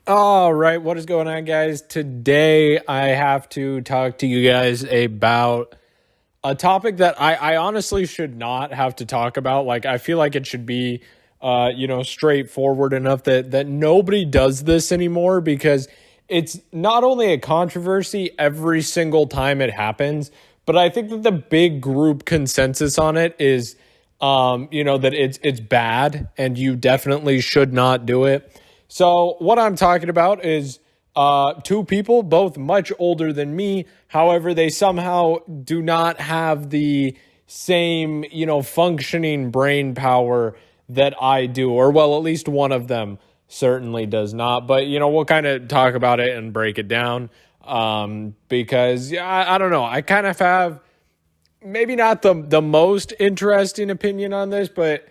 All right, what is going on, guys? Today I have to talk to you guys about a topic that I honestly should not have to talk about. Like, I feel like it should be, straightforward enough that nobody does this anymore because it's not only a controversy every single time it happens, but I think that the big group consensus on it is, that it's bad and you definitely should not do it. So what I'm talking about is two people, both much older than me. However, they somehow do not have the same, functioning brain power that I do, or well, at least one of them certainly does not. But, we'll kind of talk about it and break it down because I don't know. I kind of have maybe not the most interesting opinion on this, but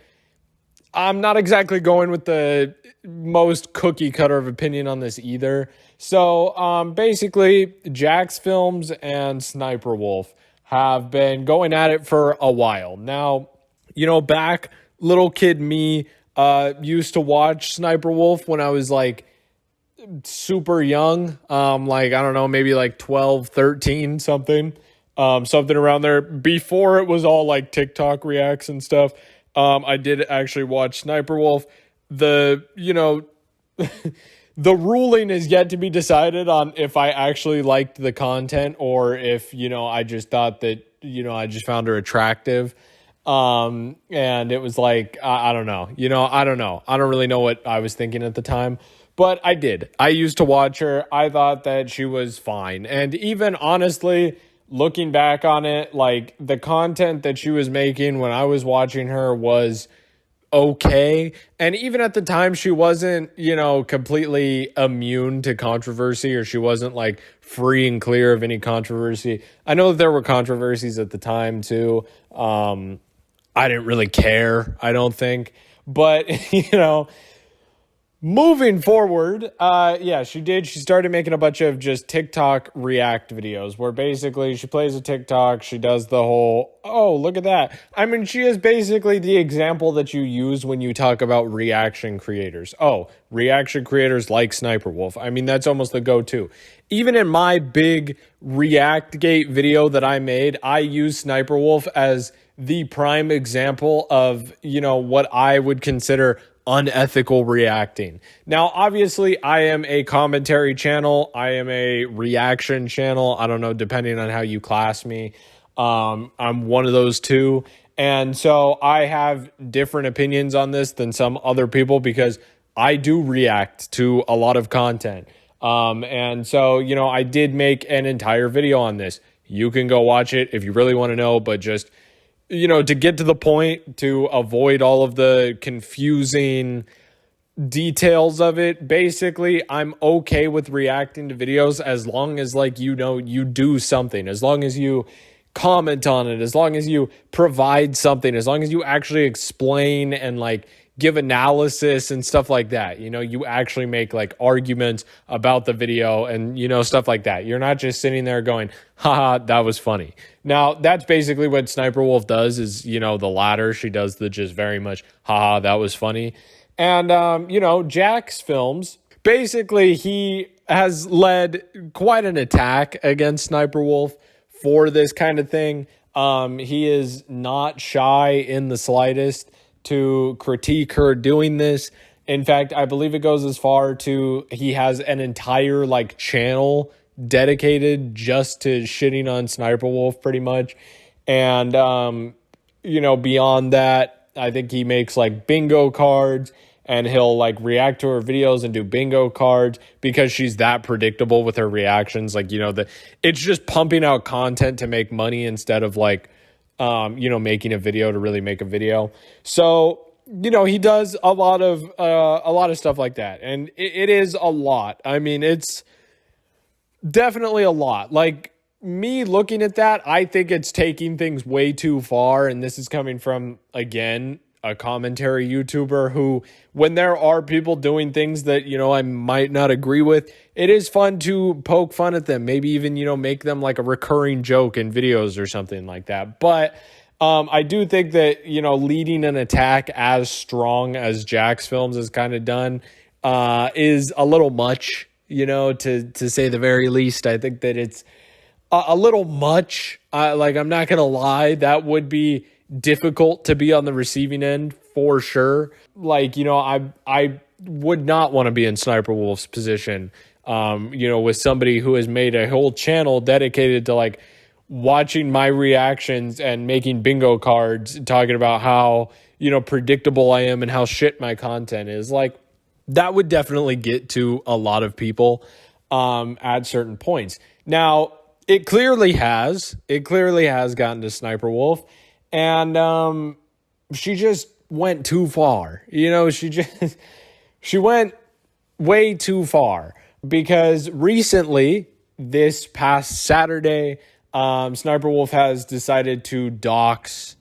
I'm not exactly going with the most cookie cutter of opinion on this either. So basically, Jacksfilms and SSSniperwolf have been going at it for a while. Now, back little kid me used to watch SSniperwolf when I was like super young. I don't know, maybe like 12, 13, something. Something around there before it was all like TikTok reacts and stuff. I did actually watch SSniperwolf. The ruling is yet to be decided on if I actually liked the content or if, I just thought that, I just found her attractive. And it was like, I don't know, I don't know. I don't really know what I was thinking at the time, but I did. I used to watch her. I thought that she was fine. And even honestly, looking back on it, like the content that she was making when I was watching her was okay. And even at the time, she wasn't, completely immune to controversy, or she wasn't like free and clear of any controversy. I know that there were controversies at the time too. I didn't really care, I don't think. But, moving forward, she did. She started making a bunch of just TikTok react videos where basically she plays a TikTok. She does the whole, oh, look at that. I mean, she is basically the example that you use when you talk about reaction creators. Oh, reaction creators like SSniperwolf. I mean, that's almost the go-to. Even in my big Reactgate video that I made, I use SSniperwolf as the prime example of, what I would consider unethical reacting. Now, obviously, I am a commentary channel. I am a reaction channel. I don't know, depending on how you class me. I'm one of those two. And so I have different opinions on this than some other people because I do react to a lot of content. And so, I did make an entire video on this. You can go watch it if you really want to know, but just to get to the point, to avoid all of the confusing details of it, basically, I'm okay with reacting to videos as long as, you do something, as long as you comment on it, as long as you provide something, as long as you actually explain and, give analysis and stuff like that. You actually make arguments about the video and, stuff like that. You're not just sitting there going, haha, that was funny. Now, that's basically what SSniperwolf does is, the latter. She does the just very much, haha, that was funny. And, Jacksfilms, basically he has led quite an attack against SSniperwolf for this kind of thing. He is not shy in the slightest to critique her doing this. In fact, I believe it goes as far to he has an entire channel dedicated just to shitting on SSniperwolf pretty much. And beyond that, I think he makes bingo cards and he'll react to her videos and do bingo cards because she's that predictable with her reactions. It's just pumping out content to make money instead of making a video to really make a video. So, he does a lot of stuff like that. And it is a lot. I mean, it's definitely a lot. Me looking at that, I think it's taking things way too far. And this is coming from, again, a commentary YouTuber who, when there are people doing things that, I might not agree with, it is fun to poke fun at them. Maybe even, make them a recurring joke in videos or something like that. But I do think that, leading an attack as strong as Jacksfilms has kind of done, is a little much, to say the very least. I think that it's a little much. I'm not going to lie. That would be difficult to be on the receiving end for sure. I would not want to be in Sniper Wolf's position, with somebody who has made a whole channel dedicated to watching my reactions and making bingo cards, talking about how, predictable I am and how shit my content is. That would definitely get to a lot of people at certain points. Now, it clearly has gotten to Sniper Wolf, and she just went too far. She went way too far, because recently, this past Saturday, Sniper Wolf has decided to dox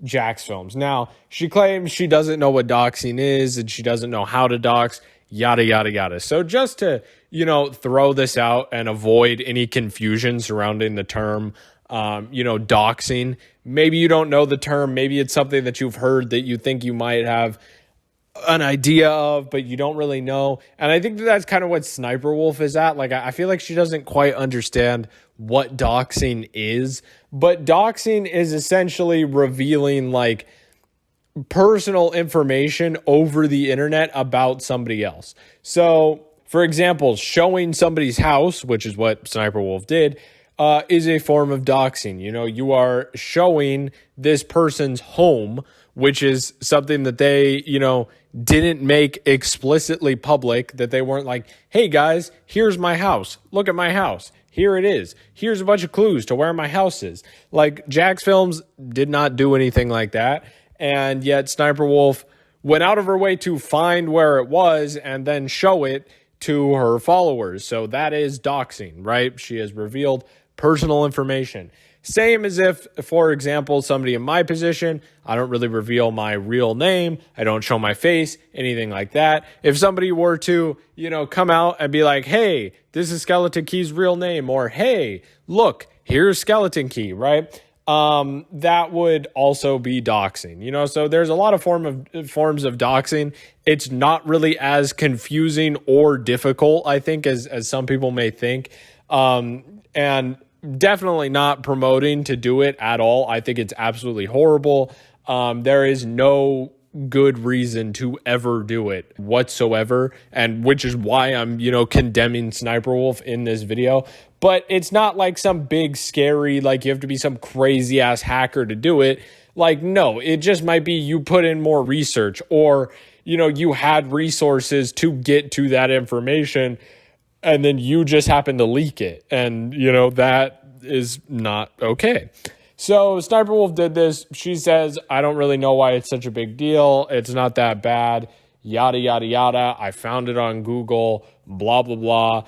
Jacksfilms. Now, she claims she doesn't know what doxing is and she doesn't know how to dox, yada, yada, yada. So just to, throw this out and avoid any confusion surrounding the term, doxing. Maybe you don't know the term. Maybe it's something that you've heard that you think you might have an idea of, but you don't really know. And I think that's kind of what Sniper Wolf is at. I feel like she doesn't quite understand what doxing is, but doxing is essentially revealing personal information over the internet about somebody else. So, for example, showing somebody's house, which is what Sniper Wolf did, is a form of doxing. You are showing this person's home, which is something that they, didn't make explicitly public, that they weren't like, hey guys, here's my house. Look at my house. Here it is. Here's a bunch of clues to where my house is. Jacksfilms did not do anything like that. And yet Sniper Wolf went out of her way to find where it was and then show it to her followers. So that is doxing, right? She has revealed personal information. Same as if, for example, somebody in my position, I don't really reveal my real name. I don't show my face, anything like that. If somebody were to, come out and be like, hey, this is Skeleton Key's real name, or hey, look, here's Skeleton Key, right? That would also be doxing, so there's a lot of forms of doxing. It's not really as confusing or difficult, I think, as some people may think. And definitely not promoting to do it at all. I think it's absolutely horrible. There is no good reason to ever do it whatsoever, and which is why I'm, condemning Sniper Wolf in this video. But it's not like some big scary, you have to be some crazy ass hacker to do it. No, it just might be you put in more research, or, you had resources to get to that information, and then you just happen to leak it. And, that is not okay. So Sniper Wolf did this. She says, I don't really know why it's such a big deal. It's not that bad. Yada, yada, yada. I found it on Google, blah, blah, blah.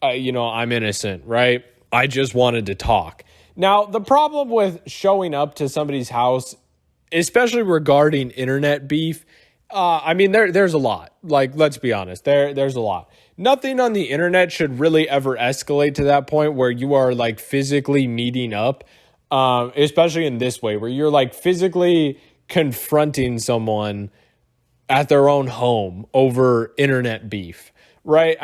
I'm innocent, right? I just wanted to talk. Now, the problem with showing up to somebody's house, especially regarding internet beef, there's a lot. Let's be honest. There's a lot. Nothing on the internet should really ever escalate to that point where you are physically meeting up, especially in this way where you're physically confronting someone at their own home over internet beef, right?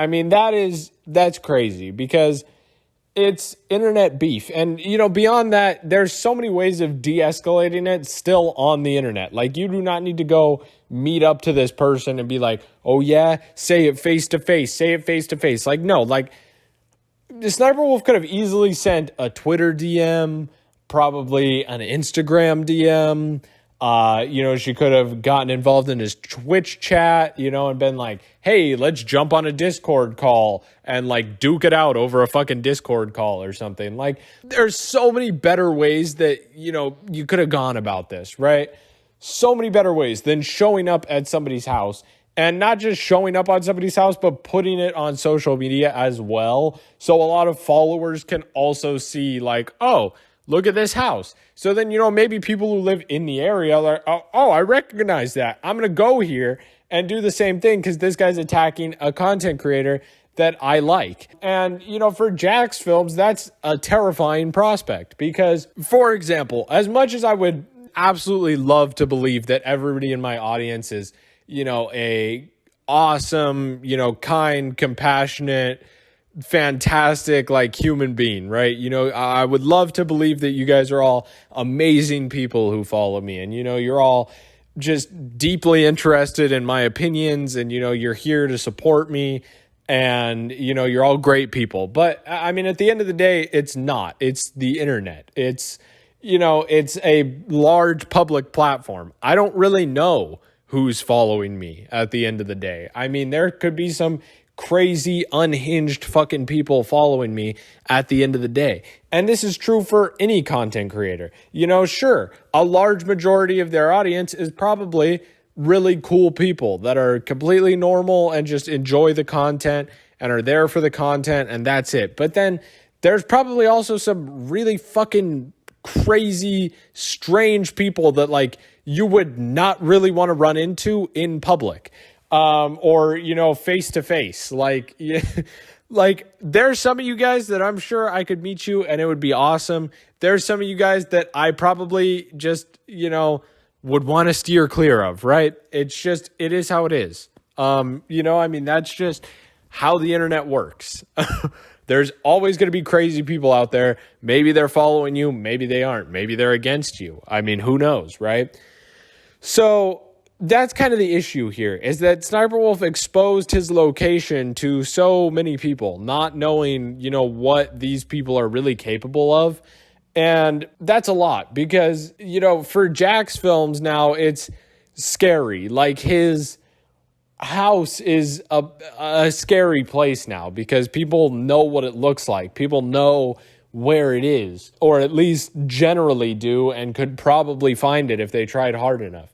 That's crazy, because it's internet beef. And, beyond that, there's so many ways of de-escalating it still on the internet. You do not need to go meet up to this person and be like, oh yeah, say it face to face, no, the Sniper Wolf could have easily sent a Twitter DM, probably an Instagram DM. She could have gotten involved in his Twitch chat, and been like, hey, let's jump on a Discord call and duke it out over a fucking Discord call or something. There's so many better ways that, you could have gone about this, right? So many better ways than showing up at somebody's house, and not just showing up on somebody's house, but putting it on social media as well. So a lot of followers can also see oh, look at this house. So then, maybe people who live in the area are like, oh, I recognize that. I'm going to go here and do the same thing because this guy's attacking a content creator that I like. And, for Jacksfilms, that's a terrifying prospect because, for example, as much as I would absolutely love to believe that everybody in my audience is, a awesome, kind, compassionate, fantastic, like, human being, right? I would love to believe that you guys are all amazing people who follow me, and you're all just deeply interested in my opinions, and you're here to support me, and you're all great people. But I mean, at the end of the day, it's not. It's the internet. It's a large public platform. I don't really know who's following me at the end of the day. I mean, there could be some crazy, unhinged fucking people following me at the end of the day. And this is true for any content creator. Sure, a large majority of their audience is probably really cool people that are completely normal and just enjoy the content and are there for the content, and that's it. But then there's probably also some really fucking crazy, strange people that, like, you would not really want to run into in public, or face to face. Like, like, there's some of you guys that I'm sure I could meet you and it would be awesome. There's some of you guys that I probably just would want to steer clear of, right? It is how it is. I mean, that's just how the internet works. There's always going to be crazy people out there. Maybe they're following you. Maybe they aren't. Maybe they're against you. I mean, who knows, right? So that's kind of the issue here, is that Sniperwolf exposed his location to so many people, not knowing, what these people are really capable of. And that's a lot because, for Jacksfilms now, it's scary. Like, his house is a scary place now because people know what it looks like. People know where it is, or at least generally do, and could probably find it if they tried hard enough.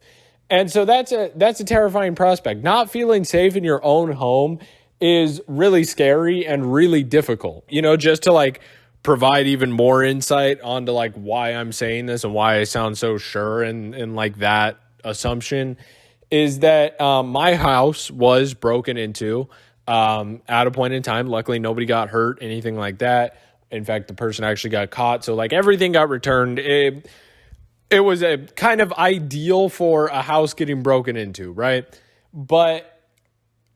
And so that's a terrifying prospect. Not feeling safe in your own home is really scary and really difficult. Just to, like, provide even more insight onto, like, why I'm saying this and why I sound so sure and like that assumption is that my house was broken into at a point in time. Luckily, nobody got hurt, anything like that. In fact, the person actually got caught. So, like, everything got returned. It was a kind of ideal for a house getting broken into, right? But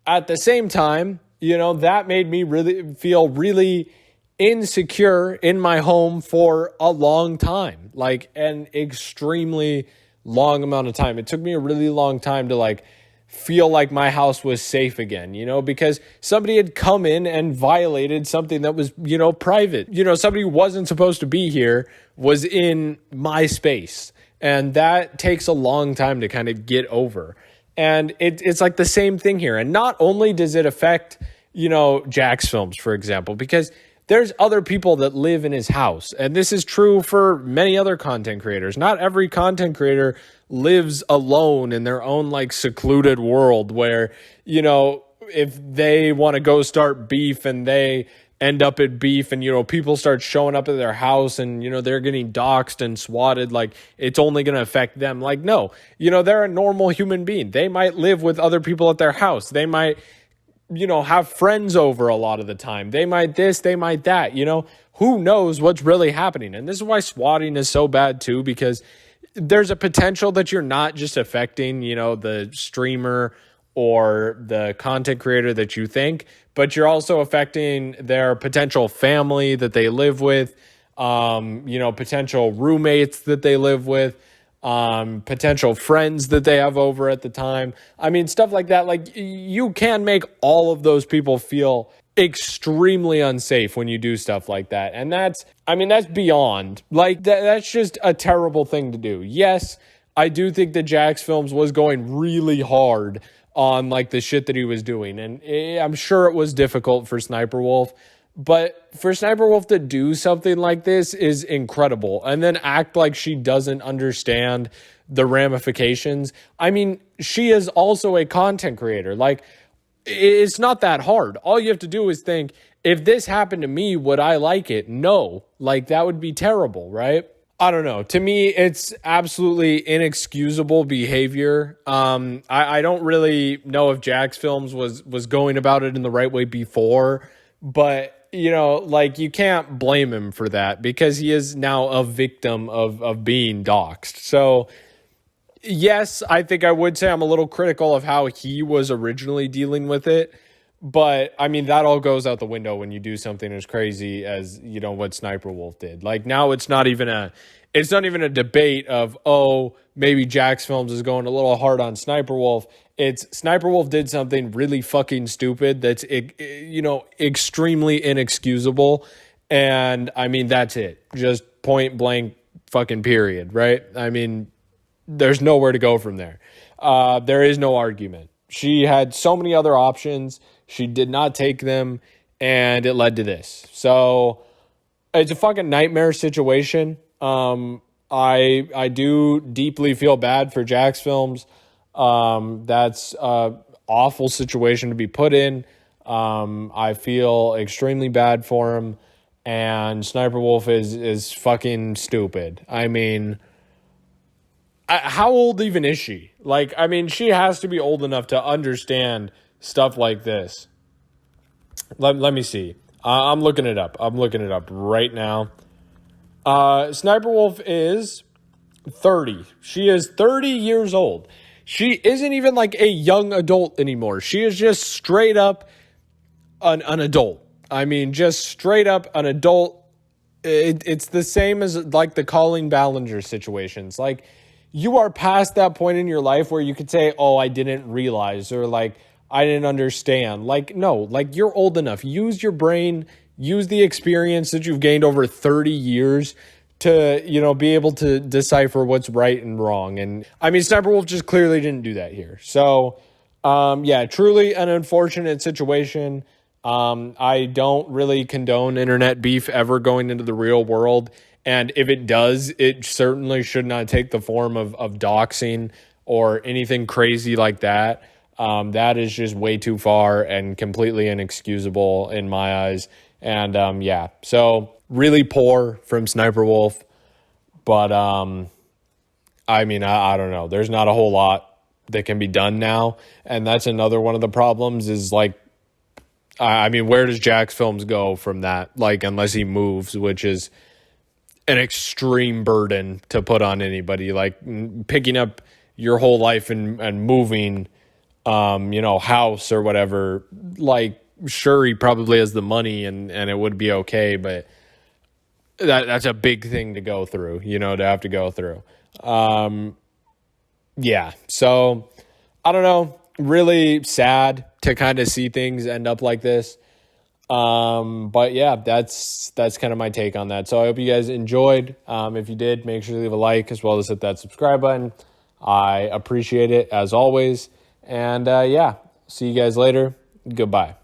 at the same time, that made me really feel really insecure in my home for a long time, like an extremely long amount of time. It took me a really long time to, like, feel like my house was safe again, because somebody had come in and violated something that was, private. Somebody who wasn't supposed to be here was in my space. And that takes a long time to kind of get over. And it's like the same thing here. And not only does it affect, Jacksfilms, for example, because there's other people that live in his house. And this is true for many other content creators. Not every content creator lives alone in their own, like, secluded world where, if they want to go start beef and they end up at beef and, people start showing up at their house and, they're getting doxxed and swatted, like, it's only going to affect them. Like, no, they're a normal human being. They might live with other people at their house. They might have friends over a lot of the time. They might this, they might that, who knows what's really happening. And this is why swatting is so bad too, because there's a potential that you're not just affecting, the streamer or the content creator that you think, but you're also affecting their potential family that they live with, potential roommates that they live with, potential friends that they have over at the time. I mean, stuff like that. Like, you can make all of those people feel extremely unsafe when you do stuff like that. And that's beyond, like, that's just a terrible thing to do. Yes, I do think that Jacksfilms was going really hard on, like, the shit that he was doing. And I'm sure it was difficult for Sniperwolf. But for Sniperwolf to do something like this is incredible. And then act like she doesn't understand the ramifications. I mean, she is also a content creator. Like, it's not that hard. All you have to do is think, if this happened to me, would I like it? No. Like, that would be terrible, right? I don't know. To me, it's absolutely inexcusable behavior. I don't really know if Jacksfilms was going about it in the right way before, but like, you can't blame him for that because he is now a victim of being doxxed. So Yes, I think I would say I'm a little critical of how he was originally dealing with it. But I mean, that all goes out the window when you do something as crazy as, what Sniper Wolf did. Like now it's not even a debate of, oh, maybe Jacksfilms is going a little hard on Sniper Wolf. It's Sniper Wolf did something really fucking stupid that's, extremely inexcusable. And I mean, that's it. Just point blank fucking period, right? I mean, there's nowhere to go from there. There is no argument. She had so many other options. She did not take them, and it led to this. So it's a fucking nightmare situation. I do deeply feel bad for Jacksfilms. That's a awful situation to be put in. I feel extremely bad for him, and Sniper Wolf is fucking stupid. I mean, how old even is she? Like, I mean, she has to be old enough to understand stuff like this. Let me see. I'm looking it up. I'm looking it up right now. Sniper Wolf is 30. She is 30 years old. She isn't even like a young adult anymore. She is just straight up an adult. I mean, just straight up an adult. It's the same as like the Colleen Ballinger situations. Like, you are past that point in your life where you could say, oh, I didn't realize, or like, I didn't understand. Like, no, like you're old enough. Use your brain, use the experience that you've gained over 30 years to, be able to decipher what's right and wrong. And I mean, Sniper Wolf just clearly didn't do that here. So, yeah, truly an unfortunate situation. I don't really condone internet beef ever going into the real world. And if it does, it certainly should not take the form of doxing or anything crazy like that. That is just way too far and completely inexcusable in my eyes. And yeah, so really poor from Sniper Wolf. But I mean, I don't know. There's not a whole lot that can be done now. And that's another one of the problems is like, I mean, where does Jacksfilms go from that? Like, unless he moves, which is an extreme burden to put on anybody, like picking up your whole life and moving, house or whatever. Like, sure, he probably has the money and it would be okay, but that's a big thing to go through, to have to go through. Yeah. So I don't know, really sad to kind of see things end up like this. But yeah, that's kind of my take on that. So I hope you guys enjoyed. If you did, make sure to leave a like as well as hit that subscribe button. I appreciate it as always. And yeah, see you guys later. Goodbye.